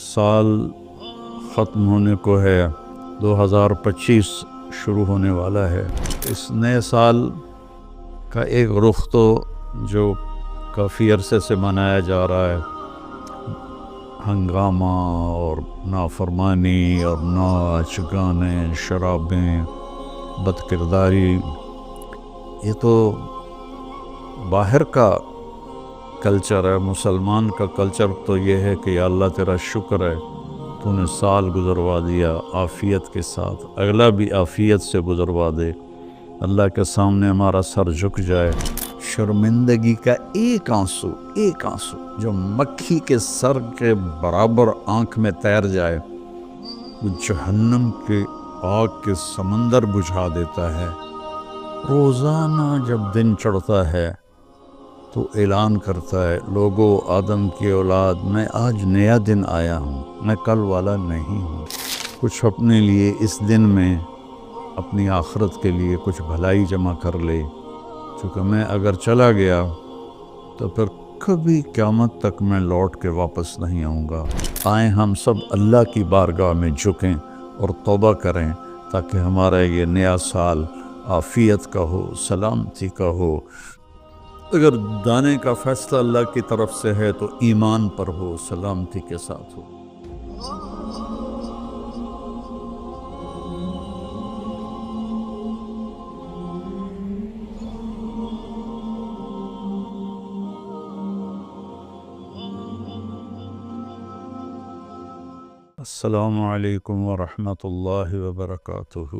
سال ختم ہونے کو ہے، 2025 شروع ہونے والا ہے۔ اس نئے سال کا ایک رخ تو جو کافی عرصے سے منایا جا رہا ہے، ہنگامہ اور نافرمانی اور ناچ گانے، شرابیں، بد کرداری، یہ تو باہر کا کلچر ہے۔ مسلمان کا کلچر تو یہ ہے کہ یا اللہ تیرا شکر ہے تو نے سال گزروا دیا عافیت کے ساتھ، اگلا بھی عافیت سے گزروا دے، اللہ کے سامنے ہمارا سر جھک جائے۔ شرمندگی کا ایک آنسو جو مکھی کے سر کے برابر آنکھ میں تیر جائے، وہ جہنم کے آگ کے سمندر بجھا دیتا ہے۔ روزانہ جب دن چڑھتا ہے تو اعلان کرتا ہے، لوگو آدم کی اولاد، میں آج نیا دن آیا ہوں، میں کل والا نہیں ہوں۔ کچھ اپنے لیے اس دن میں اپنی آخرت کے لیے کچھ بھلائی جمع کر لے، چونکہ میں اگر چلا گیا تو پھر کبھی قیامت تک میں لوٹ کے واپس نہیں آؤں گا۔ آئیں ہم سب اللہ کی بارگاہ میں جھکیں اور توبہ کریں تاکہ ہمارا یہ نیا سال عافیت کا ہو، سلامتی کا ہو۔ اگر دانے کا فیصلہ اللہ کی طرف سے ہے تو ایمان پر ہو، سلامتی کے ساتھ ہو۔ السلام علیکم ورحمۃ اللہ وبرکاتہ۔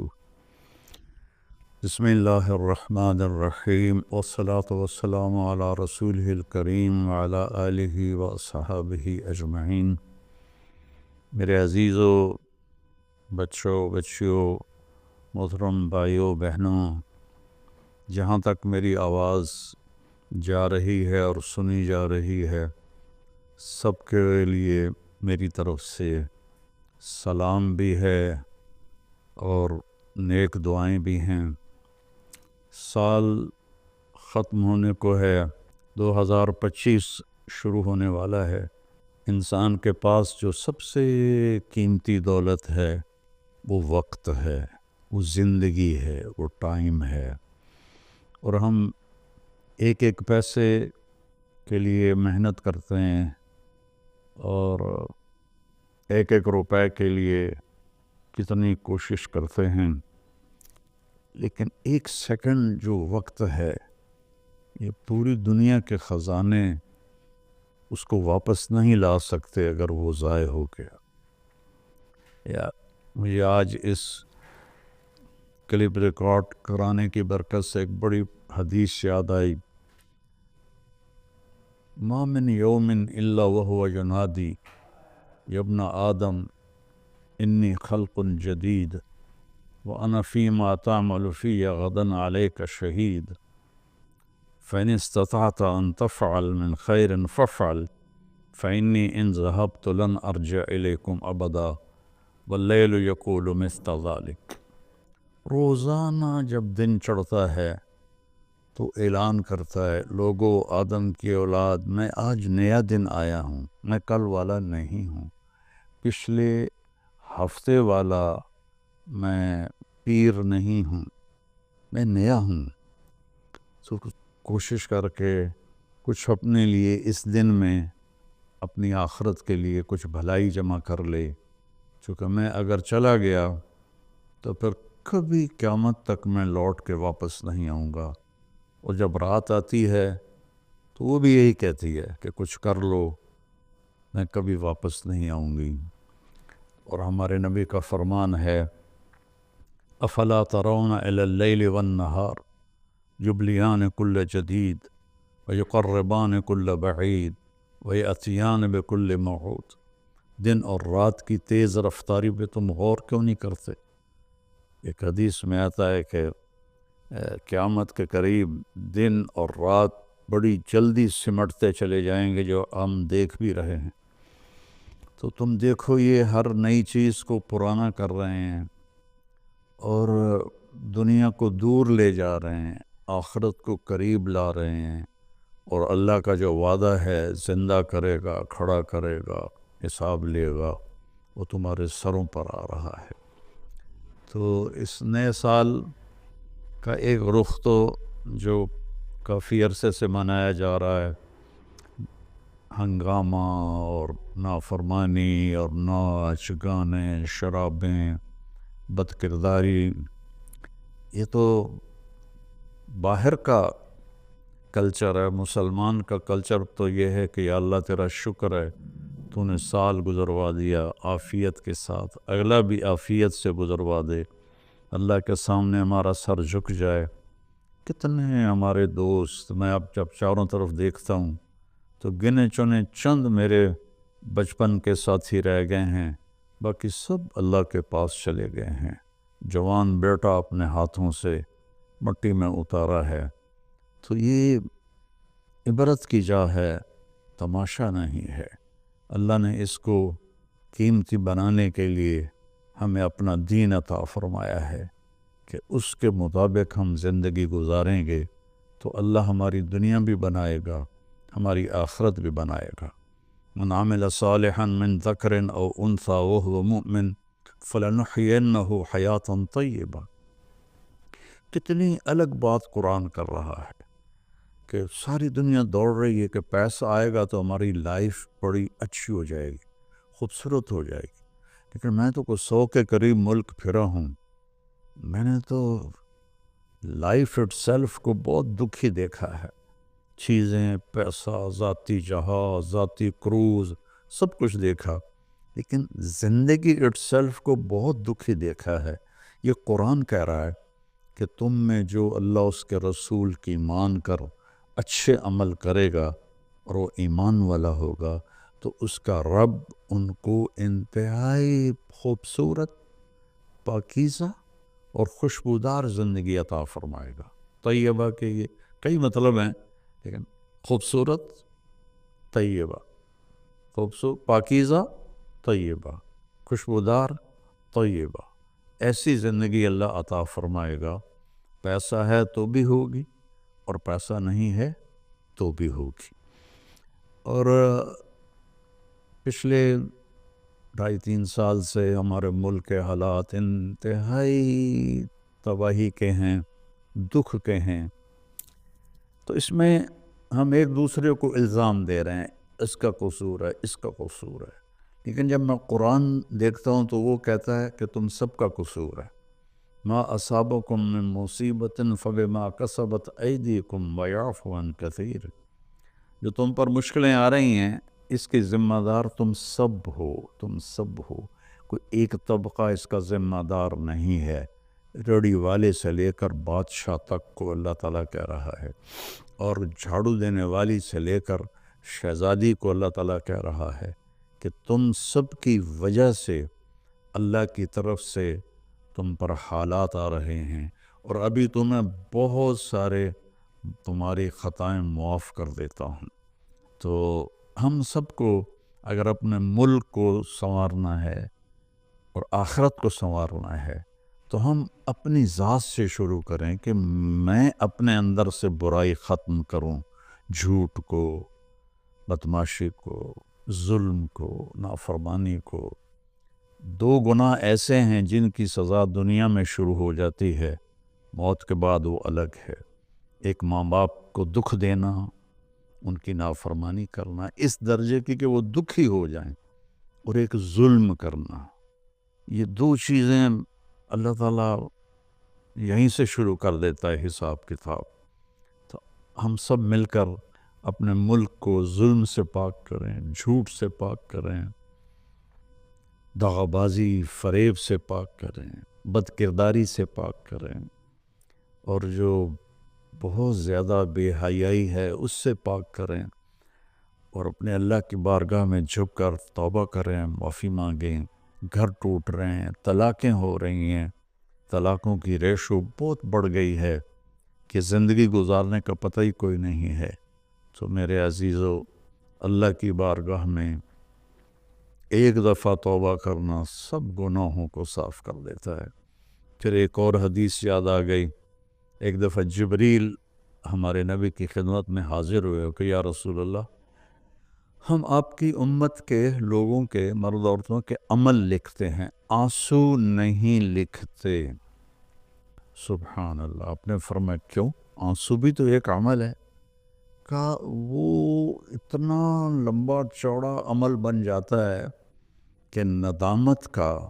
بسم اللہ الرحمن الرحیم، والصلاة والسلام علی رسولہ الکریم وعلی آلہ وصحابہ اجمعین۔ میرے عزیزو، بچوں، بچیوں، محترم بھائیوں، بہنوں، جہاں تک میری آواز جا رہی ہے اور سنی جا رہی ہے، سب کے لیے میری طرف سے سلام بھی ہے اور نیک دعائیں بھی ہیں۔ سال ختم ہونے کو ہے، 2025 شروع ہونے والا ہے۔ انسان کے پاس جو سب سے قیمتی دولت ہے وہ وقت ہے، وہ زندگی ہے، وہ ٹائم ہے، اور ہم ایک ایک پیسے کے لیے محنت کرتے ہیں اور ایک ایک روپے کے لیے کتنی کوشش کرتے ہیں، لیکن ایک سیکنڈ جو وقت ہے، یہ پوری دنیا کے خزانے اس کو واپس نہیں لا سکتے اگر وہ ضائع ہو گیا۔ مجھے آج اس کلپ ریکارڈ کرانے کی برکت سے ایک بڑی حدیث یاد آئی۔ ما من یوم الا وهو ینادی یا ابن آدم انی خلق جدید وَأَنَا فِي مَا تَعْمَلُ فِيَّ غَدًا عَلَيْكَ شَهِيدٌ فَإِنِ اسْتَطَعْتَ أَن تَفْعَلَ مِنْ خَيْرٍ فَافْعَلْ فَإِنِّي إِنْ ذَهَبْتُ لَنْ أَرْجِعَ إِلَيْكُمْ أَبَدًا وَاللَّيْلُ يَقُولُ مِثْلَ ذَلِكَ۔ روزانہ جب دن چڑھتا ہے تو اعلان کرتا ہے، لوگو آدم کی اولاد، میں آج نیا دن آیا ہوں، میں کل والا نہیں ہوں، پچھلے ہفتے والا میں پیر نہیں ہوں، میں نیا ہوں۔ تو کوشش کر کے کچھ اپنے لیے اس دن میں اپنی آخرت کے لیے کچھ بھلائی جمع کر لے، چونکہ میں اگر چلا گیا تو پھر کبھی قیامت تک میں لوٹ کے واپس نہیں آؤں گا۔ اور جب رات آتی ہے تو وہ بھی یہی کہتی ہے کہ کچھ کر لو، میں کبھی واپس نہیں آؤں گی۔ اور ہمارے نبی کا فرمان ہے، افلا ترون الی اللیل والنہار یبلیان کل جدید ویقربان کل بعید ویأتیان بکل موعود۔ دن اور رات کی تیز رفتاری پہ تم غور کیوں نہیں کرتے؟ ایک حدیث میں آتا ہے کہ قیامت کے قریب دن اور رات بڑی جلدی سمٹتے چلے جائیں گے، جو ہم دیکھ بھی رہے ہیں۔ تو تم دیکھو، یہ ہر نئی چیز کو پرانا کر رہے ہیں اور دنیا کو دور لے جا رہے ہیں، آخرت کو قریب لا رہے ہیں، اور اللہ کا جو وعدہ ہے، زندہ کرے گا، کھڑا کرے گا، حساب لے گا وہ تمہارے سروں پر آ رہا ہے۔ تو اس نئے سال کا ایک رخ تو جو کافی عرصے سے منایا جا رہا ہے، ہنگامہ اور نافرمانی اور ناچ گانے شرابیں بد کرداری، یہ تو باہر کا کلچر ہے۔ مسلمان کا کلچر تو یہ ہے کہ یا اللہ تیرا شکر ہے تو نے سال گزروا دیا عافیت کے ساتھ، اگلا بھی عافیت سے گزروا دے، اللہ کے سامنے ہمارا سر جھک جائے۔ کتنے ہمارے دوست، میں اب جب چاروں طرف دیکھتا ہوں تو گنے چنے چند میرے بچپن کے ساتھی رہ گئے ہیں، باقی سب اللہ کے پاس چلے گئے ہیں۔ جوان بیٹا اپنے ہاتھوں سے مٹی میں اتارا ہے۔ تو یہ عبرت کی جا ہے، تماشا نہیں ہے۔ اللہ نے اس کو قیمتی بنانے کے لیے ہمیں اپنا دین عطا فرمایا ہے کہ اس کے مطابق ہم زندگی گزاریں گے تو اللہ ہماری دنیا بھی بنائے گا، ہماری آخرت بھی بنائے گا۔ من عمل صالحا من ذکر او انثى وهو مؤمن فلنحینہ حیاتا طیبہ۔ کتنی الگ بات قرآن کر رہا ہے کہ ساری دنیا دوڑ رہی ہے کہ پیسہ آئے گا تو ہماری لائف بڑی اچھی ہو جائے گی، خوبصورت ہو جائے گی، لیکن میں تو کوئی 100 کے قریب ملک پھرا ہوں، میں نے تو لائف اٹ سیلف کو بہت دکھی دیکھا ہے۔ چیزیں، پیسہ، ذاتی جہاز، ذاتی کروز، سب کچھ دیکھا، لیکن زندگی اٹ سیلف کو بہت دکھی دیکھا ہے۔ یہ قرآن کہہ رہا ہے کہ تم میں جو اللہ اس کے رسول کی مان کر اچھے عمل کرے گا اور وہ ایمان والا ہوگا تو اس کا رب ان کو انتہائی خوبصورت، پاکیزہ اور خوشبودار زندگی عطا فرمائے گا۔ طیبہ کے یہ کئی مطلب ہیں، لیکن خوبصورت، طیبہ، خوبصورت، پاکیزہ، طیبہ، خوشبودار، طیبہ، ایسی زندگی اللہ عطا فرمائے گا۔ پیسہ ہے تو بھی ہوگی اور پیسہ نہیں ہے تو بھی ہوگی۔ اور پچھلے 2.5-3 سال سے ہمارے ملک کے حالات انتہائی تباہی کے ہیں، دکھ کے ہیں، تو اس میں ہم ایک دوسرے کو الزام دے رہے ہیں، اس کا قصور ہے، اس کا قصور ہے، لیکن جب میں قرآن دیکھتا ہوں تو وہ کہتا ہے کہ تم سب کا قصور ہے۔ ما اصابکم من مصیبت فبما کسبت ایدیکم ویعفو عن کثیر۔ جو تم پر مشکلیں آ رہی ہیں اس کی ذمہ دار تم سب ہو، تم سب ہو، کوئی ایک طبقہ اس کا ذمہ دار نہیں ہے۔ ریڑھی والے سے لے کر بادشاہ تک کو اللہ تعالیٰ کہہ رہا ہے، اور جھاڑو دینے والی سے لے کر شہزادی کو اللہ تعالیٰ کہہ رہا ہے کہ تم سب کی وجہ سے اللہ کی طرف سے تم پر حالات آ رہے ہیں، اور ابھی تمہیں بہت سارے تمہاری خطائیں معاف کر دیتا ہوں۔ تو ہم سب کو اگر اپنے ملک کو سنوارنا ہے اور آخرت کو سنوارنا ہے تو ہم اپنی ذات سے شروع کریں کہ میں اپنے اندر سے برائی ختم کروں، جھوٹ کو، بدمعاشی کو، ظلم کو، نافرمانی کو۔ 2 گناہ ایسے ہیں جن کی سزا دنیا میں شروع ہو جاتی ہے، موت کے بعد وہ الگ ہے۔ ایک ماں باپ کو دکھ دینا، ان کی نافرمانی کرنا اس درجے کی کہ وہ دکھی ہو جائیں، اور ایک ظلم کرنا، یہ 2 چیزیں اللہ تعالیٰ یہیں سے شروع کر دیتا ہے حساب کتاب۔ تو ہم سب مل کر اپنے ملک کو ظلم سے پاک کریں، جھوٹ سے پاک کریں، دغا بازی، فریب سے پاک کریں، بد کرداری سے پاک کریں، اور جو بہت زیادہ بے حیائی ہے اس سے پاک کریں، اور اپنے اللہ کی بارگاہ میں جھک کر توبہ کریں، معافی مانگیں۔ گھر ٹوٹ رہے ہیں، طلاقیں ہو رہی ہیں، طلاقوں کی ریشو بہت بڑھ گئی ہے کہ زندگی گزارنے کا پتہ ہی کوئی نہیں ہے۔ تو میرے عزیزو، اللہ کی بارگاہ میں ایک دفعہ توبہ کرنا سب گناہوں کو صاف کر دیتا ہے۔ پھر ایک اور حدیث یاد آ گئی، ایک دفعہ جبریل ہمارے نبی کی خدمت میں حاضر ہوئے کہ یا رسول اللہ، ہم آپ کی امت کے لوگوں کے مرد عورتوں کے عمل لکھتے ہیں، آنسو نہیں لکھتے۔ سبحان اللہ۔ آپ نے فرمایا کیوں؟ آنسو بھی تو ایک عمل ہے۔ کہا وہ اتنا لمبا چوڑا عمل بن جاتا ہے کہ ندامت کا،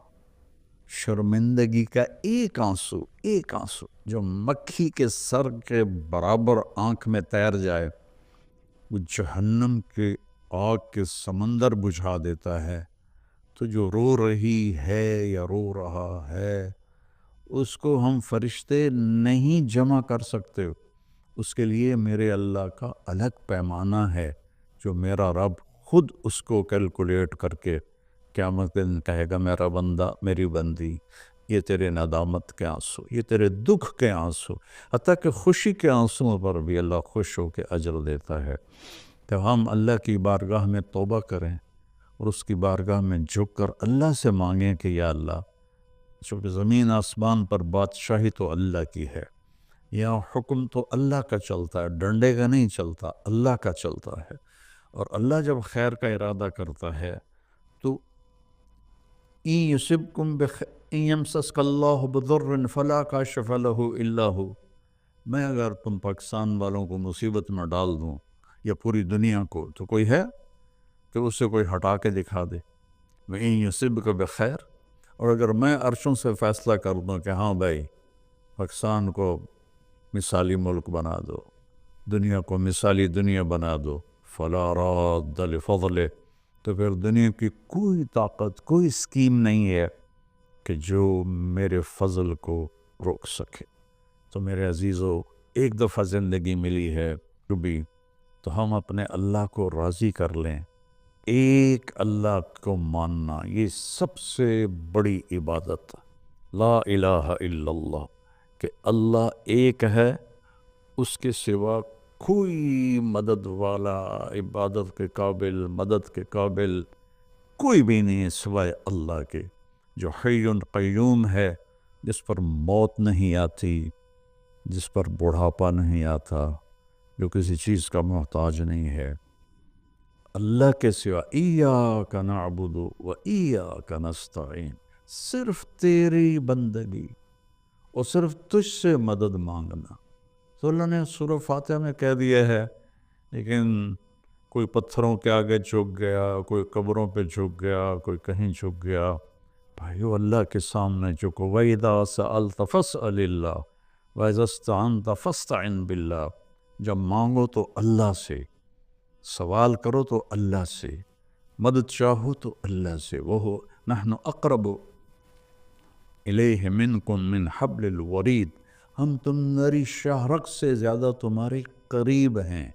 شرمندگی کا ایک آنسو جو مکھی کے سر کے برابر آنکھ میں تیر جائے، وہ جہنم کے آگ کے سمندر بجھا دیتا ہے۔ تو جو رو رہی ہے یا رو رہا ہے، اس کو ہم فرشتے نہیں جمع کر سکتے۔ اس کے لیے میرے اللہ کا الگ پیمانہ ہے، جو میرا رب خود اس کو کیلکولیٹ کر کے قیامت کے دن کہے گا، میرا بندہ، میری بندی، یہ تیرے ندامت کے آنسو، یہ تیرے دکھ کے آنسو، حتیٰ کہ خوشی کے آنسوں پر بھی اللہ خوش ہو کے اجر دیتا ہے۔ تو ہم اللہ کی بارگاہ میں توبہ کریں اور اس کی بارگاہ میں جھک کر اللہ سے مانگیں کہ یا اللہ، چونکہ زمین آسمان پر بادشاہی تو اللہ کی ہے، یا حکم تو اللہ کا چلتا ہے، ڈنڈے کا نہیں چلتا، اللہ کا چلتا ہے۔ اور اللہ جب خیر کا ارادہ کرتا ہے تو إِن يُصِبْكُم إِن يَمْسَسْكَ اللَّهُ بِضُرٍّ فَلَا كَاشِفَ لَهُ إِلَّا هُوَ۔ میں اگر تم پاکستان والوں کو مصیبت میں ڈال دوں یا پوری دنیا کو، تو کوئی ہے کہ اسے کوئی ہٹا کے دکھا دے؟ وَإِن يُصِبْكَ بِخَيْرٍ، اور اگر میں عرشوں سے فیصلہ کر دوں کہ ہاں بھائی، پاکستان کو مثالی ملک بنا دو، دنیا کو مثالی دنیا بنا دو، فَلَا رَادَّ لِفَضْلِهِ، تو پھر دنیا کی کوئی طاقت، کوئی اسکیم نہیں ہے کہ جو میرے فضل کو روک سکے۔ تو میرے عزیزو، ایک دفعہ زندگی ملی ہے کبھی، تو ہم اپنے اللہ کو راضی کر لیں۔ ایک اللہ کو ماننا، یہ سب سے بڑی عبادت، لا الہ الا اللہ، کہ اللہ ایک ہے، اس کے سوا کوئی مدد والا، عبادت کے قابل، مدد کے قابل کوئی بھی نہیں ہے سوائے اللہ کے، جو حی قیوم ہے، جس پر موت نہیں آتی، جس پر بڑھاپا نہیں آتا، جو کسی چیز کا محتاج نہیں ہے۔ اللہ کے سوا ایاک نعبد و ایاک نستعین، صرف تیری بندگی اور صرف تجھ سے مدد مانگنا۔ تو اللہ نے سورہ فاتحہ میں کہہ دیا ہے، لیکن کوئی پتھروں کے آگے جھک گیا، کوئی قبروں پہ جھک گیا، کوئی کہیں جھک گیا۔ بھائیو، اللہ کے سامنے جھکو۔ وَإِذَا سَأَلْتَ فَاسْأَلِ اللَّهَ وَإِذَا اسْتَعَنْتَ فَاسْتَعِنْ بِاللَّهِ، جب مانگو تو اللہ سے، سوال کرو تو اللہ سے، مدد چاہو تو اللہ سے۔ وہ نحن اقرب الیہ منکم من حبل الورید، ہم تمہاری شاہ رگ سے زیادہ تمہارے قریب ہیں۔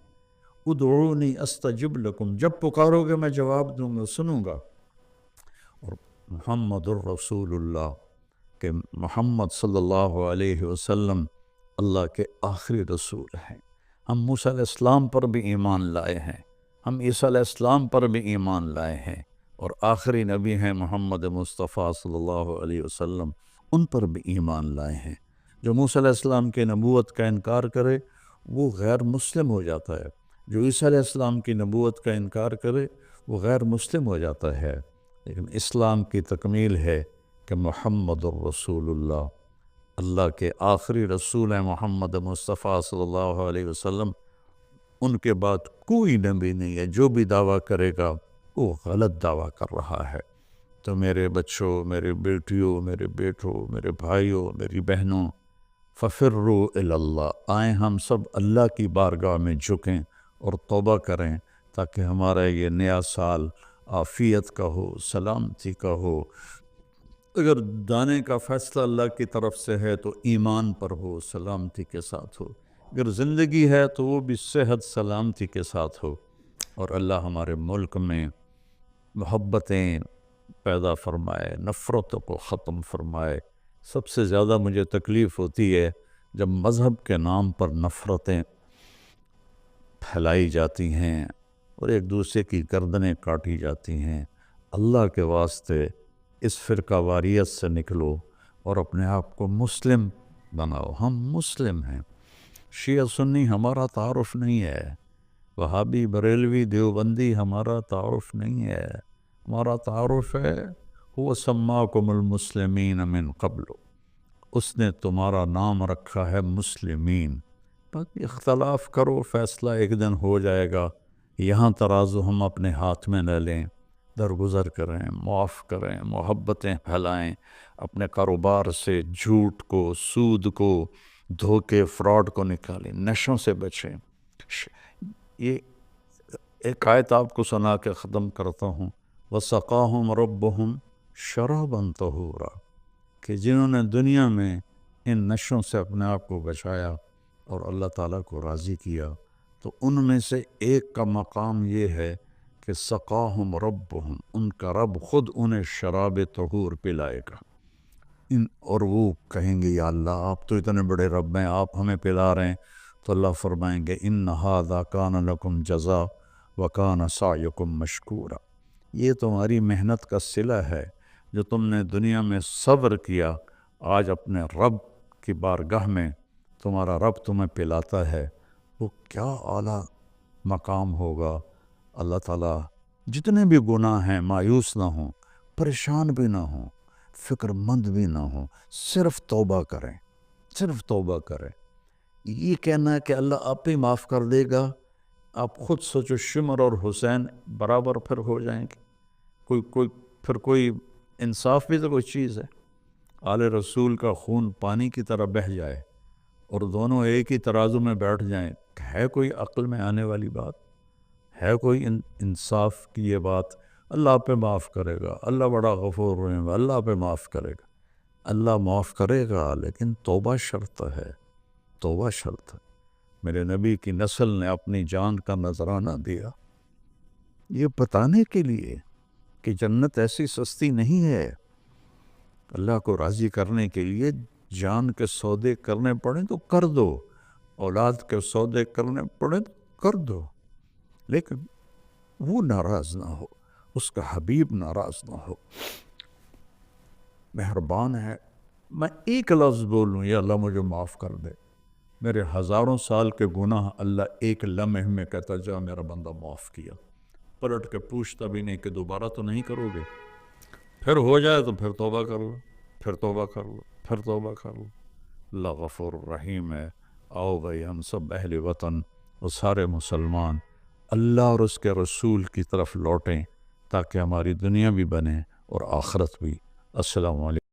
ادعونی استجب لکم، جب پکارو گے میں جواب دوں گا، سنوں گا۔ اور محمد الرسول اللہ، کہ محمد صلی اللہ علیہ وسلم اللہ کے آخری رسول ہیں۔ ہم موسیٰ علیہ السلام پر بھی ایمان لائے ہیں، ہم عیسیٰ علیہ السلام پر بھی ایمان لائے ہیں، اور آخری نبی ہیں محمد مصطفیٰ صلی اللہ علیہ وسلم، ان پر بھی ایمان لائے ہیں۔ جو موسیٰ علیہ السلام کے نبوت کا انکار کرے وہ غیر مسلم ہو جاتا ہے، جو عیسیٰ علیہ السلام کی نبوت کا انکار کرے وہ غیر مسلم ہو جاتا ہے۔ لیکن اسلام کی تکمیل ہے کہ محمد الرسول اللہ، اللہ کے آخری رسول ہیں محمد مصطفیٰ صلی اللہ علیہ وسلم، ان کے بعد کوئی نبی نہیں ہے۔ جو بھی دعویٰ کرے گا وہ غلط دعویٰ کر رہا ہے۔ تو میرے بچوں، میرے بیٹیوں، میرے بیٹوں، میرے بھائیوں، میری بہنوں، ففروا الی اللہ، آئیں ہم سب اللہ کی بارگاہ میں جھکیں اور توبہ کریں، تاکہ ہمارا یہ نیا سال عافیت کا ہو، سلامتی کا ہو۔ اگر دانے کا فیصلہ اللہ کی طرف سے ہے تو ایمان پر ہو، سلامتی کے ساتھ ہو۔ اگر زندگی ہے تو وہ بھی صحت سلامتی کے ساتھ ہو، اور اللہ ہمارے ملک میں محبتیں پیدا فرمائے، نفرتوں کو ختم فرمائے۔ سب سے زیادہ مجھے تکلیف ہوتی ہے جب مذہب کے نام پر نفرتیں پھیلائی جاتی ہیں اور ایک دوسرے کی گردنیں کاٹی جاتی ہیں۔ اللہ کے واسطے اس فرقہ واریت سے نکلو اور اپنے آپ کو مسلم بناؤ۔ ہم مسلم ہیں، شیعہ سنی ہمارا تعارف نہیں ہے، وہابی بریلوی دیوبندی ہمارا تعارف نہیں ہے، ہمارا تعارف ہے هو سماکم المسلمین من قبل، اس نے تمہارا نام رکھا ہے مسلمین۔ باقی اختلاف کرو، فیصلہ ایک دن ہو جائے گا۔ یہاں ترازو ہم اپنے ہاتھ میں نہ لیں، درگزر کریں، معاف کریں، محبتیں پھیلائیں، اپنے کاروبار سے جھوٹ کو، سود کو، دھوکے، فراڈ کو نکالیں، نشوں سے بچیں۔ یہ ایک آیت آپ کو سنا کے ختم کرتا ہوں، وَسَقَاهُمْ رَبُّهُمْ شَرَابًا طَهُورًا، کہ جنہوں نے دنیا میں ان نشوں سے اپنے آپ کو بچایا اور اللہ تعالیٰ کو راضی کیا، تو ان میں سے ایک کا مقام یہ ہے کہ سقاہم ربہم، ان کا رب خود انہیں شراب طہور پلائے گا۔ اور وہ کہیں گے یا اللہ آپ تو اتنے بڑے رب ہیں، آپ ہمیں پلا رہے ہیں، تو اللہ فرمائیں گے ان ھذا کان لکم جزاء وکان سعیکم مشکورا، یہ تمہاری محنت کا صلہ ہے جو تم نے دنیا میں صبر کیا، آج اپنے رب کی بارگاہ میں تمہارا رب تمہیں پلاتا ہے، وہ کیا اعلیٰ مقام ہوگا۔ اللہ تعالیٰ جتنے بھی گناہ ہیں مایوس نہ ہوں، پریشان بھی نہ ہوں، فکر مند بھی نہ ہوں، صرف توبہ کریں، صرف توبہ کریں۔ یہ کہنا ہے کہ اللہ آپ ہی معاف کر دے گا، آپ خود سوچو شمر اور حسین برابر پھر ہو جائیں گے، کوئی انصاف بھی تو کوئی چیز ہے۔ آل رسول کا خون پانی کی طرح بہہ جائے اور دونوں ایک ہی ترازو میں بیٹھ جائیں، ہے کوئی عقل میں آنے والی بات؟ ہے کوئی انصاف کی یہ بات؟ اللہ پہ معاف کرے گا، اللہ بڑا غفور رحیم، اللہ پہ معاف کرے گا، اللہ معاف کرے گا، لیکن توبہ شرط ہے، توبہ شرط ہے۔ میرے نبی کی نسل نے اپنی جان کا نذرانہ دیا یہ بتانے کے لیے کہ جنت ایسی سستی نہیں ہے، اللہ کو راضی کرنے کے لیے جان کے سودے کرنے پڑیں تو کر دو، اولاد کے سودے کرنے پڑیں تو کر دو، لیکن وہ ناراض نہ ہو، اس کا حبیب ناراض نہ ہو۔ مہربان ہے، میں ایک لفظ بولوں یا اللہ مجھے معاف کر دے، میرے ہزاروں سال کے گناہ اللہ ایک لمحے میں کہتا جا میرا بندہ معاف کیا، پلٹ کے پوچھتا بھی نہیں کہ دوبارہ تو نہیں کرو گے، پھر ہو جائے تو پھر توبہ کر لو، پھر توبہ کر لو، پھر توبہ کر لو۔ اللہ غفور رحیم ہے۔ آؤ بھائی ہم سب اہل وطن اور سارے مسلمان اللہ اور اس کے رسول کی طرف لوٹیں تاکہ ہماری دنیا بھی بنے اور آخرت بھی۔ السلام علیکم۔